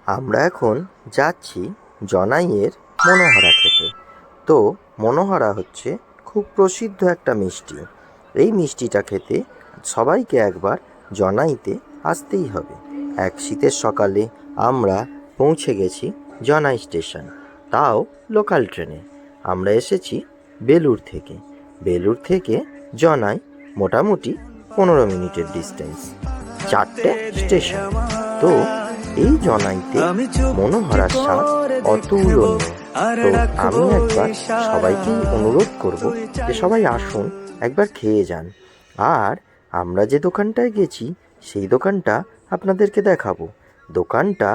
আমরা এখন যাচ্ছি জনাইয়ের মনোহরা খেতে। তো মনোহরা হচ্ছে খুব প্রসিদ্ধ একটা মিষ্টি। এই মিষ্টিটা খেতে সবাইকে একবার জনাইতে আসতেই হবে। এক শীতের সকালে আমরা পৌঁছে গেছি জনাই স্টেশন, তাও লোকাল ট্রেনে। আমরা এসেছি বেলুড় থেকে। বেলুড় থেকে জনাই মোটামুটি 15 মিনিটের ডিস্টেন্স, 4টে স্টেশন। তো এই জনাইতে মনোহরার স্বাদ অতুলনীয়। তো আমি একবার সবাইকেই অনুরোধ করব যে সবাই আসুন, একবার খেয়ে যান। আর আমরা যে দোকানটায় গেছি সেই দোকানটা আপনাদেরকে দেখাবো। দোকানটা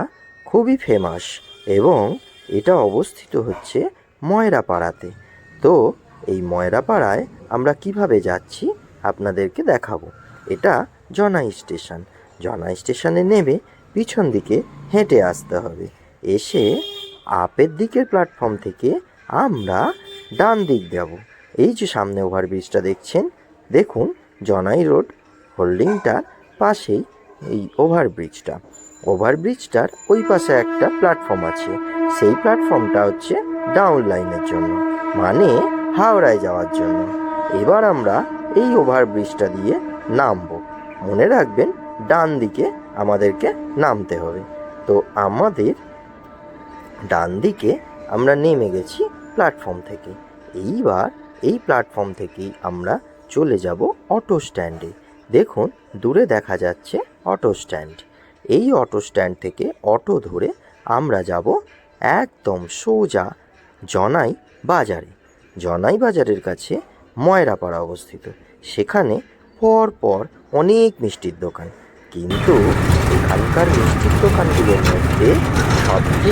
খুবই ফেমাস এবং এটা অবস্থিত হচ্ছে ময়রাপাড়াতে। তো এই ময়রাপাড়ায় আমরা কিভাবে যাচ্ছি আপনাদেরকে দেখাবো। এটা জনাই স্টেশন। জনাই স্টেশনে নেমে পিছন দিকে হেঁটে আসতে হবে। এসে আপের দিকের প্ল্যাটফর্ম থেকে আমরা ডান দিক যাব। এই যে সামনে ওভারব্রিজটা দেখছেন, দেখুন জনাই রোড হোল্ডিংটার পাশেই এই ওভারব্রিজটা। ওভারব্রিজটার ওই পাশে একটা প্ল্যাটফর্ম আছে। সেই প্ল্যাটফর্মটা হচ্ছে ডাউন লাইনের জন্য, মানে হাওড়ায় যাওয়ার জন্য। এবার আমরা এই ওভারব্রিজটা দিয়ে নামবো। মনে রাখবেন ডান দিকে আমাদেরকে নামতে হবে। তো আমাদের ডান দিকে আমরা নেমে গেছি প্ল্যাটফর্ম থেকে। এইবার এই প্ল্যাটফর্ম থেকেই আমরা চলে যাব অটো স্ট্যান্ডে। দেখুন দূরে দেখা যাচ্ছে অটো স্ট্যান্ড। এই অটো স্ট্যান্ড থেকে অটো ধরে আমরা যাব একদম সোজা জনাই বাজারে। জনাই বাজারের কাছে ময়রাপাড়া অবস্থিত। সেখানে পর পর অনেক মিষ্টির দোকান, কিন্তু এখানকার মিষ্টির দোকানগুলোর মধ্যে সবথেকে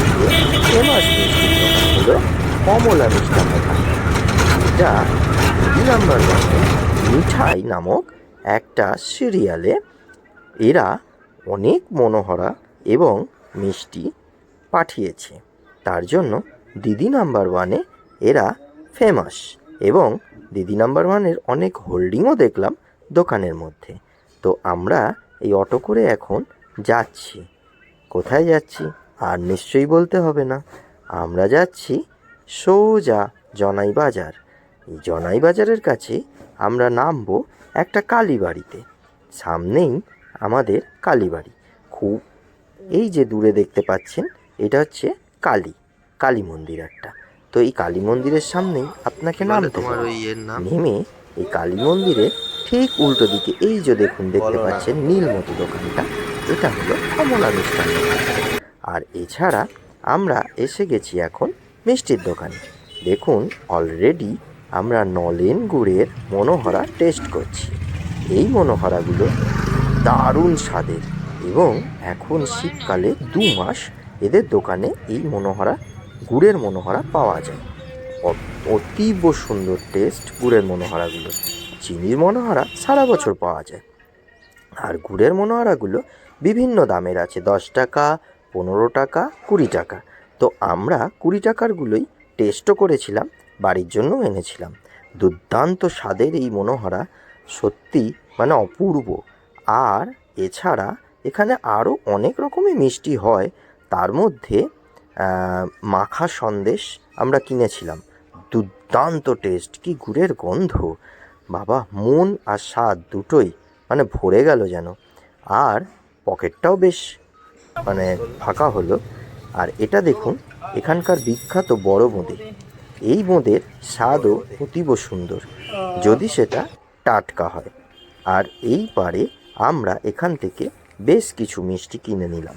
ফেমাস মিষ্টির দোকান হলো কমলা মিষ্টান্ন ভাণ্ডার। এটা 2 নম্বর ওয়ার্ডে মিঠাই নামক একটা সিরিয়ালে এরা অনেক মনোহরা এবং মিষ্টি পাঠিয়েছে। তার জন্য দিদি নাম্বার ওয়ানে এরা ফেমাস, এবং দিদি নাম্বার ওয়ানের অনেক হোল্ডিংও দেখলাম দোকানের মধ্যে। তো আমরা এই অটো করে এখন যাচ্ছি। কোথায় যাচ্ছি আর নিশ্চয়ই বলতে হবে না, আমরা যাচ্ছি সোজা জনাই বাজার। এই জনাই বাজারের কাছে আমরা নামবো একটা কালীবাড়িতে। সামনেই আমাদের কালীবাড়ি। খুব এই যে দূরে দেখতে পাচ্ছেন, এটা হচ্ছে কালী মন্দির একটা। তো এই কালী মন্দিরের সামনেই আপনাকে নামতে হবে। নেমে এই কালী মন্দিরের ঠিক উল্টো দিকে এই যে দেখতে পাচ্ছেন নীল মতো দোকানটা, এটা হলো কমলা মিষ্টান্ন ভাণ্ডার। আর এছাড়া আমরা এসে গেছি এখন মিষ্টির দোকানে। দেখুন অলরেডি আমরা নলেন গুড়ের মনোহরা টেস্ট করছি। এই মনোহরাগুলো দারুণ স্বাদের, এবং এখন শীতকালে 2 মাস এদের দোকানে এই মনোহরা গুড়ের মনোহরা পাওয়া যায়। অতীব সুন্দর টেস্ট গুড়ের মনোহরাগুলো। চিনির মনোহরা সারা বছর পাওয়া যায়, আর গুড়ের মনোহরাগুলো বিভিন্ন দামের আছে, 10 টাকা, 15 টাকা, 20 টাকা। তো আমরা 20 টাকারগুলোই টেস্টও করেছিলাম, বাড়ির জন্যও এনেছিলাম। দুর্দান্ত স্বাদের এই মনোহরা সত্যি মানে অপূর্ব। আর এছাড়া এখানে আরও অনেক রকমের মিষ্টি হয়, তার মধ্যে মাখা সন্দেশ আমরা কিনেছিলাম। দুর্দান্ত টেস্ট, কি গুড়ের গন্ধ, বাবা মন আর স্বাদ দুটোই মানে ভরে গেল যেন। আর পকেটটাও বেশ মানে ফাঁকা হলো। আর এটা দেখুন এখানকার বিখ্যাত বড় বোঁদে। এই বোঁদের স্বাদও অতীব সুন্দর, যদি সেটা টাটকা হয়। আর এই পারে আমরা এখান থেকে বেশ কিছু মিষ্টি কিনে নিলাম।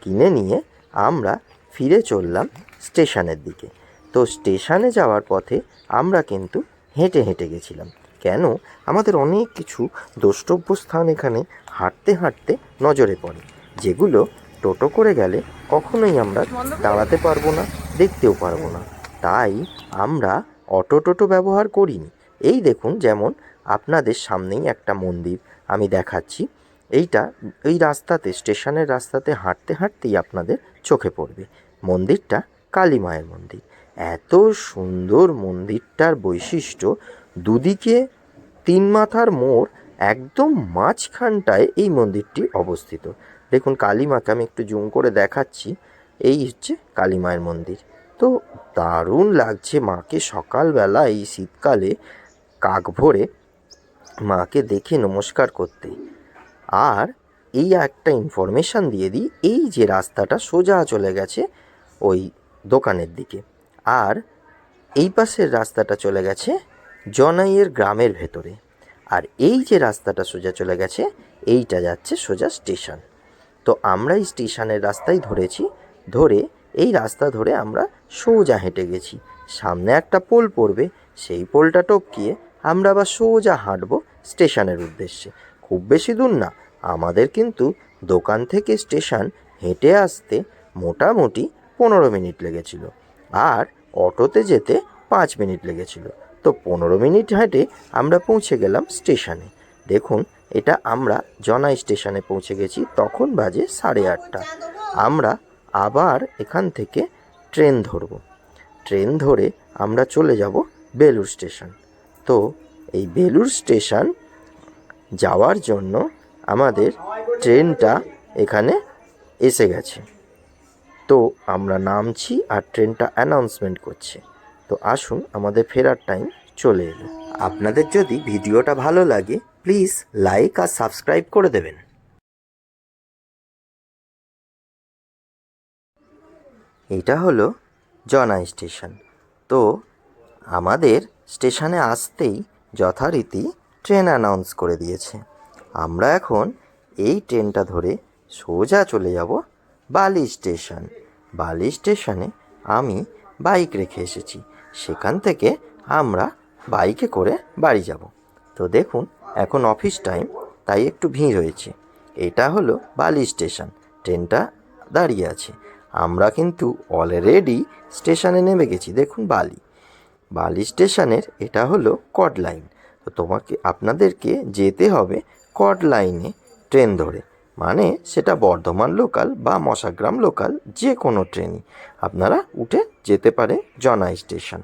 কিনে নিয়ে আমরা ফিরে চললাম স্টেশনের দিকে। তো স্টেশনে যাওয়ার পথে আমরা কিন্তু হেঁটে হেঁটে গেছিলাম। কেন, আমাদের অনেক কিছু দ্রষ্টব্য স্থান এখানে হাঁটতে হাঁটতে নজরে পড়ে, যেগুলো টোটো করে গেলে কখনোই আমরা দাঁড়াতে পারবো না, দেখতেও পারবো না। তাই আমরা টোটো ব্যবহার করিনি। এই দেখুন, যেমন আপনাদের সামনেই একটা মন্দির আমি দেখাচ্ছি। এই রাস্তাতে, স্টেশনের রাস্তাতে হাঁটতে হাঁটতেই আপনাদের চোখে পড়বে মন্দিরটা কালী মায়ের মন্দির। এত সুন্দর মন্দিরটার বৈশিষ্ট্য, দুদিকে 3 মাথার মোড়, একদম মাঝখানটায় এই মন্দিরটি অবস্থিত। দেখুন কালী মাকে আমি একটু জুম করে দেখাচ্ছি। এই হচ্ছে কালী মায়ের মন্দির। তো দারুণ লাগছে মাকে সকালবেলা এই শীতকালে কাক ভোরে মাকে দেখে নমস্কার করতে। আর এই একটা ইনফরমেশান দিয়ে দিই, এই যে রাস্তাটা সোজা চলে গেছে ওই দোকানের দিকে, আর এই পাশের রাস্তাটা চলে গেছে জনাইয়ের গ্রামের ভেতরে, আর এই যে রাস্তাটা সোজা চলে গেছে এইটা যাচ্ছে সোজা স্টেশন। তো আমরা এই স্টেশনের রাস্তাই ধরেছি, ধরে এই রাস্তা ধরে আমরা সোজা হেঁটে গেছি। সামনে একটা পোল পড়বে, সেই পোলটা টপকিয়ে আমরা আবার সোজা হাঁটবো স্টেশনের উদ্দেশ্যে। খুব বেশি দূর না, আমাদের কিন্তু দোকান থেকে স্টেশন হেঁটে আসতে মোটামুটি 15 মিনিট লেগেছিল, আর অটোতে যেতে 5 মিনিট লেগেছিল। তো 15 মিনিট হেঁটে আমরা পৌঁছে গেলাম স্টেশনে। দেখুন, এটা আমরা জনাই স্টেশনে পৌঁছে গেছি, তখন বাজে 8:30। আমরা আবার এখান থেকে ট্রেন ধরব। ট্রেন ধরে আমরা চলে যাব বেলুড় স্টেশন। তো এই বেলুড় স্টেশন যাওয়ার জন্য আমাদের ট্রেনটা এখানে এসে গেছে। তো আমরা নামছি আর ট্রেনটা অ্যানাউন্সমেন্ট করছে। তো আসুন, আমাদের ফেরার টাইম চলে এলো। আপনাদের যদি ভিডিওটা ভালো লাগে প্লিজ লাইক আর সাবস্ক্রাইব করে দেবেন। এটা হলো জনাই স্টেশন। তো আমাদের স্টেশনে আসতেই যথারীতি ট্রেন অ্যানাউন্স করে দিয়েছে। আমরা এখন এই ট্রেনটা ধরে সোজা চলে যাব বালি স্টেশন। বালি স্টেশনে আমি বাইক রেখে এসেছি, সেখান থেকে আমরা বাইকে করে বাড়ি যাব। তো দেখুন, এখন অফিস টাইম, তাই একটু ভিড় হয়েছে। এটা হলো বালি স্টেশন, ট্রেনটা দাঁড়িয়ে আছে। আমরা কিন্তু অলরেডি স্টেশনে নেমে গেছি। দেখুন, বালি স্টেশনের এটা হলো কড লাইন। তো আপনাদেরকে যেতে হবে কড লাইনে ট্রেন ধরে, মানে সেটা বর্ধমান লোকাল বা মশাগ্রাম লোকাল, যে কোনো ট্রেনই আপনারা উঠে যেতে পারে জনাই স্টেশন।